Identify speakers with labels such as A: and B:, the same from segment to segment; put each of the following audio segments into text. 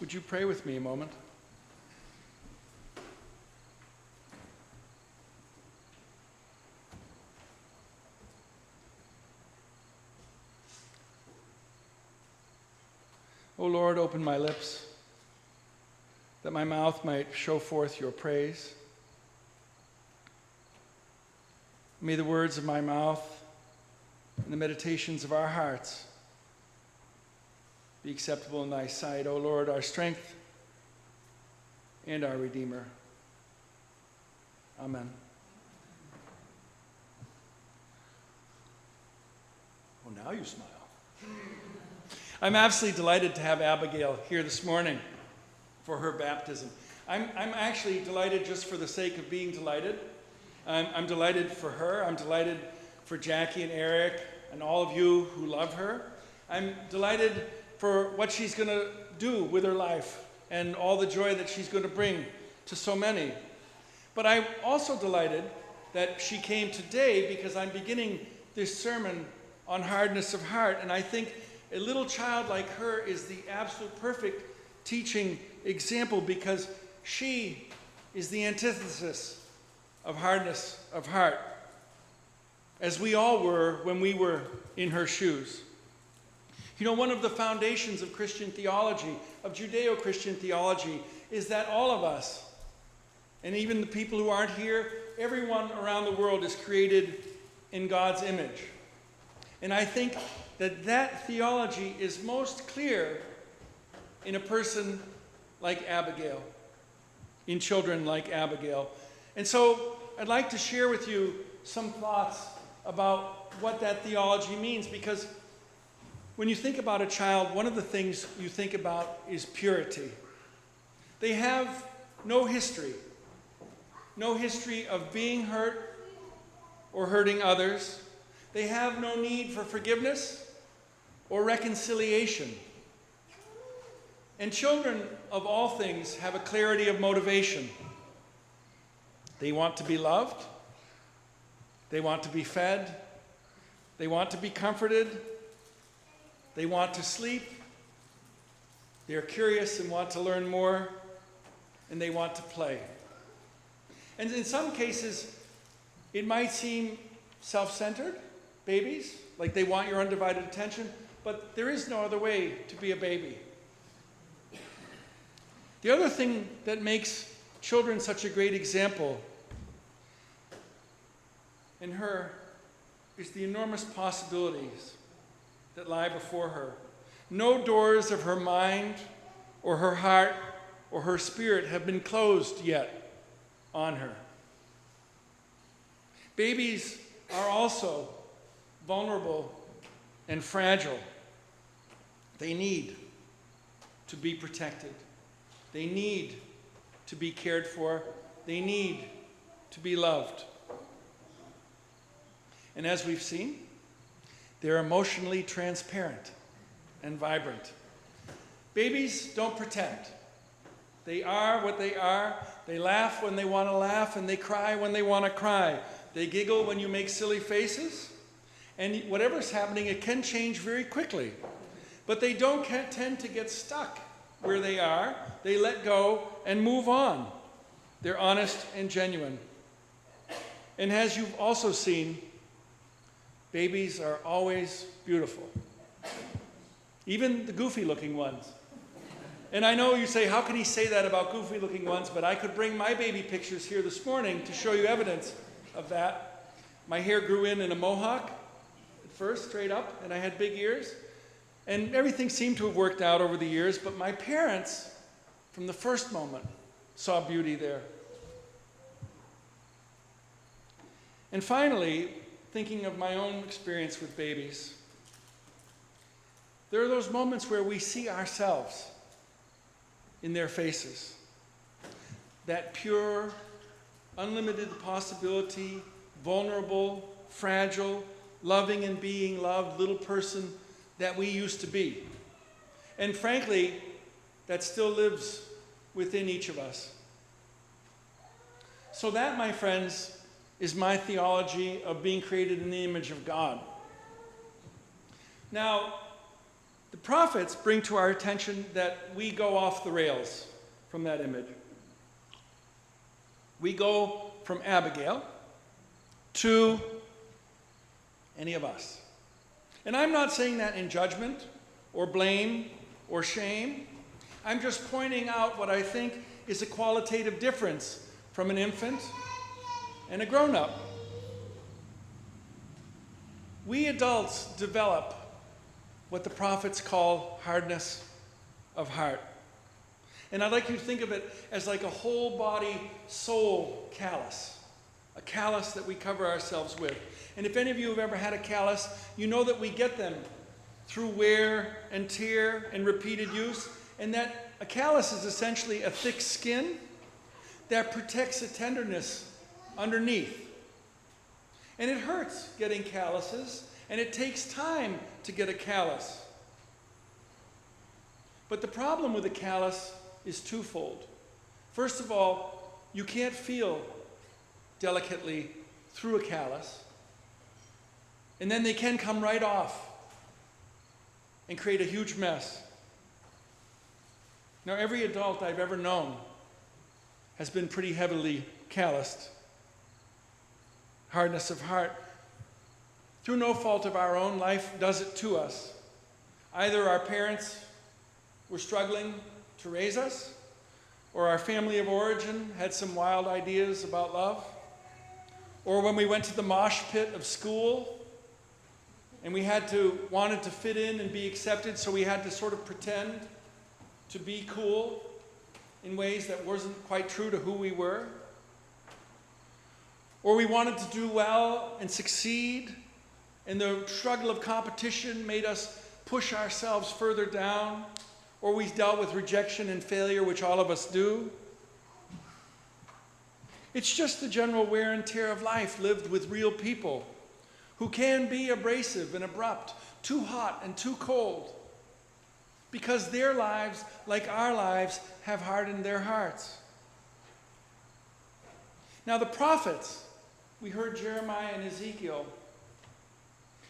A: Would you pray with me a moment? O Lord, open my lips, that my mouth might show forth your praise. May the words of my mouth and the meditations of our hearts be acceptable in thy sight, O Lord, our strength and our Redeemer. Amen. Oh, now you smile. I'm absolutely delighted to have Abigail here this morning for her baptism. I'm actually delighted just for the sake of being delighted. I'm delighted for her. I'm delighted for Jackie and Eric and all of you who love her. I'm delighted for what she's going to do with her life and all the joy that she's going to bring to so many. But I'm also delighted that she came today because I'm beginning this sermon on hardness of heart, and I think a little child like her is the absolute perfect teaching example because she is the antithesis of hardness of heart, as we all were when we were in her shoes. You know, one of the foundations of Christian theology, of Judeo-Christian theology, is that all of us, and even the people who aren't here, everyone around the world is created in God's image. And I think that theology is most clear in a person like Abigail, in children like Abigail. And so I'd like to share with you some thoughts about what that theology means, because when you think about a child, one of the things you think about is purity. They have no history of being hurt or hurting others. They have no need for forgiveness or reconciliation. And children of all things have a clarity of motivation. They want to be loved. They want to be fed. They want to be comforted. They want to sleep. They're curious and want to learn more. And they want to play. And in some cases, it might seem self-centered, babies, like they want your undivided attention, but there is no other way to be a baby. The other thing that makes children such a great example in her is the enormous possibilities that lie before her. No doors of her mind or her heart or her spirit have been closed yet on her. Babies are also vulnerable and fragile. They need to be protected. They need to be cared for. They need to be loved. And as we've seen, they're emotionally transparent and vibrant. Babies don't pretend. They are what they are. They laugh when they want to laugh, and they cry when they want to cry. They giggle when you make silly faces. And whatever's happening, it can change very quickly. But they don't tend to get stuck where they are. They let go and move on. They're honest and genuine. And as you've also seen, babies are always beautiful. Even the goofy-looking ones. And I know you say, how can he say that about goofy-looking ones? But I could bring my baby pictures here this morning to show you evidence of that. My hair grew in a mohawk at first, straight up, and I had big ears. And everything seemed to have worked out over the years, but my parents, from the first moment, saw beauty there. And finally, thinking of my own experience with babies, there are those moments where we see ourselves in their faces. That pure, unlimited possibility, vulnerable, fragile, loving and being loved little person that we used to be. And frankly, that still lives within each of us. So that, my friends, is my theology of being created in the image of God. Now, The prophets bring to our attention that we go off the rails from that image. We go from Abigail to any of us. And I'm not saying that in judgment or blame or shame. I'm just pointing out what I think is a qualitative difference from an infant and a grown-up. We adults develop what the prophets call hardness of heart. And I'd like you to think of it as like a whole body soul callus, a callus that we cover ourselves with. And if any of you have ever had a callus, you know that we get them through wear and tear and repeated use, and that a callus is essentially a thick skin that protects a tenderness underneath. And it hurts getting calluses, and it takes time to get a callus. But the problem with a callus is twofold. First of all, you can't feel delicately through a callus, and then they can come right off and create a huge mess. Now, every adult I've ever known has been pretty heavily calloused. Hardness of heart. Through no fault of our own, life does it to us. Either our parents were struggling to raise us, or our family of origin had some wild ideas about love, or when we went to the mosh pit of school and we wanted to fit in and be accepted, so we had to sort of pretend to be cool in ways that wasn't quite true to who we were. Or we wanted to do well and succeed, and the struggle of competition made us push ourselves further down. Or we dealt with rejection and failure, which all of us do. It's just the general wear and tear of life lived with real people who can be abrasive and abrupt, too hot and too cold, because their lives, like our lives, have hardened their hearts. Now the prophets, we heard Jeremiah and Ezekiel,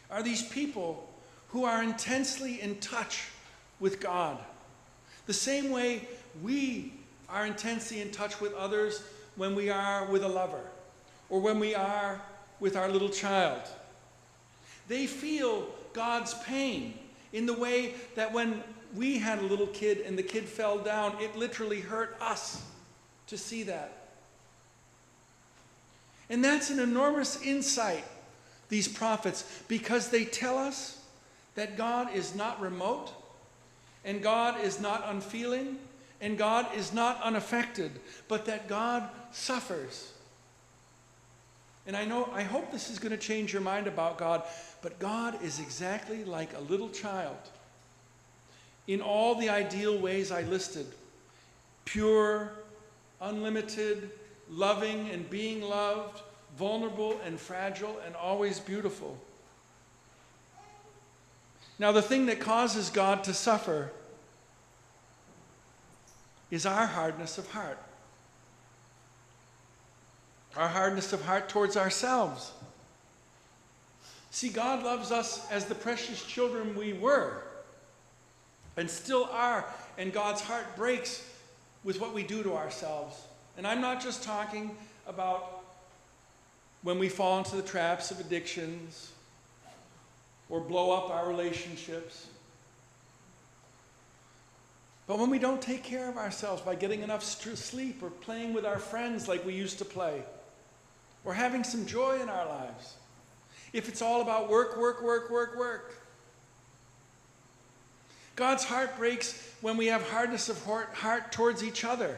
A: are these people who are intensely in touch with God. The same way we are intensely in touch with others when we are with a lover, or when we are with our little child. They feel God's pain in the way that when we had a little kid and the kid fell down, it literally hurt us to see that. And that's an enormous insight, these prophets, because they tell us that God is not remote, and God is not unfeeling, and God is not unaffected, but that God suffers. And I hope this is going to change your mind about God, but God is exactly like a little child in all the ideal ways I listed. Pure, unlimited, loving and being loved, vulnerable and fragile, and always beautiful. Now, the thing that causes God to suffer is our hardness of heart. Our hardness of heart towards ourselves. See, God loves us as the precious children we were and still are, and God's heart breaks with what we do to ourselves. And I'm not just talking about when we fall into the traps of addictions or blow up our relationships. But when we don't take care of ourselves by getting enough sleep or playing with our friends like we used to play, or having some joy in our lives, if it's all about work, work, work, work, work. God's heart breaks when we have hardness of heart towards each other.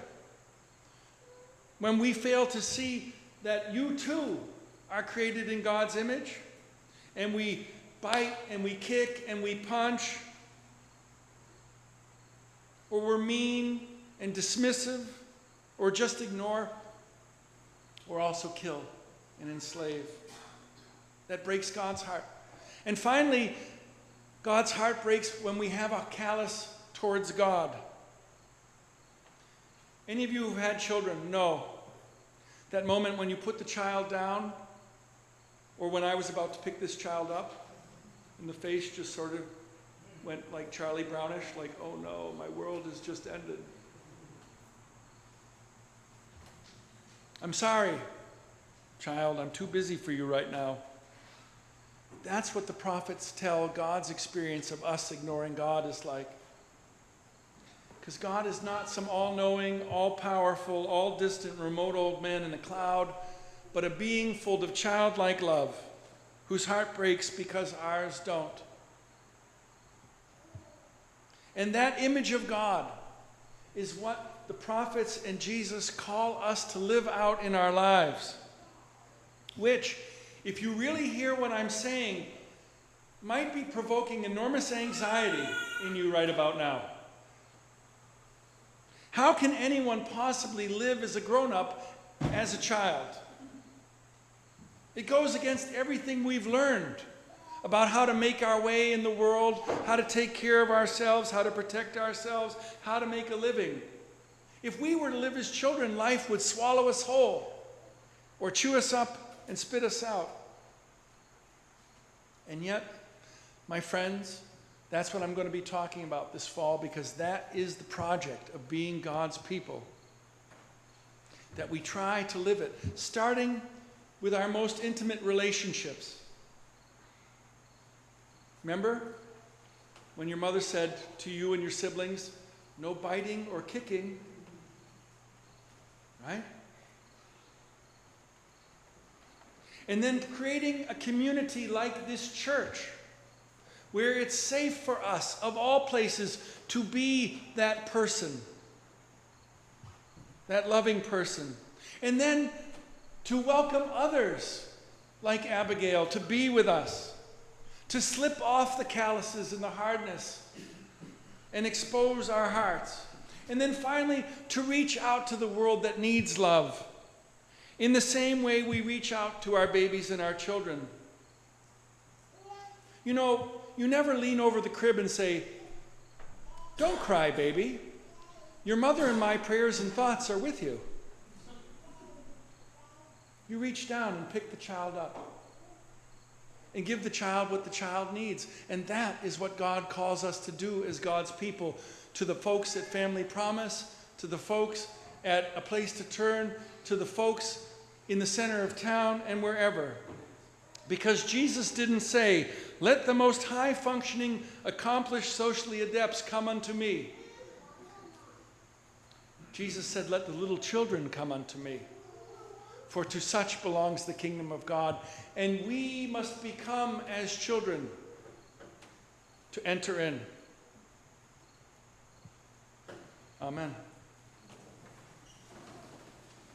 A: When we fail to see that you too are created in God's image, and we bite and we kick and we punch, or we're mean and dismissive, or just ignore, or also kill and enslave. That breaks God's heart. And finally, God's heart breaks when we have a callous towards God. Any of you who've had children know that moment when you put the child down, or when I was about to pick this child up, and the face just sort of went like Charlie Brownish, like, oh no, my world has just ended. I'm sorry, child, I'm too busy for you right now. That's what the prophets tell God's experience of us ignoring God is like. Because God is not some all-knowing, all-powerful, all-distant, remote old man in a cloud, but a being full of childlike love, whose heart breaks because ours don't. And that image of God is what the prophets and Jesus call us to live out in our lives. Which, if you really hear what I'm saying, might be provoking enormous anxiety in you right about now. How can anyone possibly live as a grown-up as a child? It goes against everything we've learned about how to make our way in the world, how to take care of ourselves, how to protect ourselves, how to make a living. If we were to live as children, life would swallow us whole or chew us up and spit us out. And yet, my friends, that's what I'm going to be talking about this fall, because that is the project of being God's people. That we try to live it, starting with our most intimate relationships. Remember when your mother said to you and your siblings, no biting or kicking, right? And then creating a community like this church, where it's safe for us, of all places, to be that person, that loving person. And then to welcome others, like Abigail, to be with us, to slip off the calluses and the hardness and expose our hearts. And then finally, to reach out to the world that needs love, in the same way we reach out to our babies and our children. You know, you never lean over the crib and say, "Don't cry, baby. Your mother and my prayers and thoughts are with you." You reach down and pick the child up and give the child what the child needs. And that is what God calls us to do as God's people, to the folks at Family Promise, to the folks at A Place to Turn, to the folks in the center of town and wherever. Because Jesus didn't say, "Let the most high-functioning, accomplished, socially adepts come unto me." Jesus said, "Let the little children come unto me, for to such belongs the kingdom of God." And we must become as children to enter in. Amen.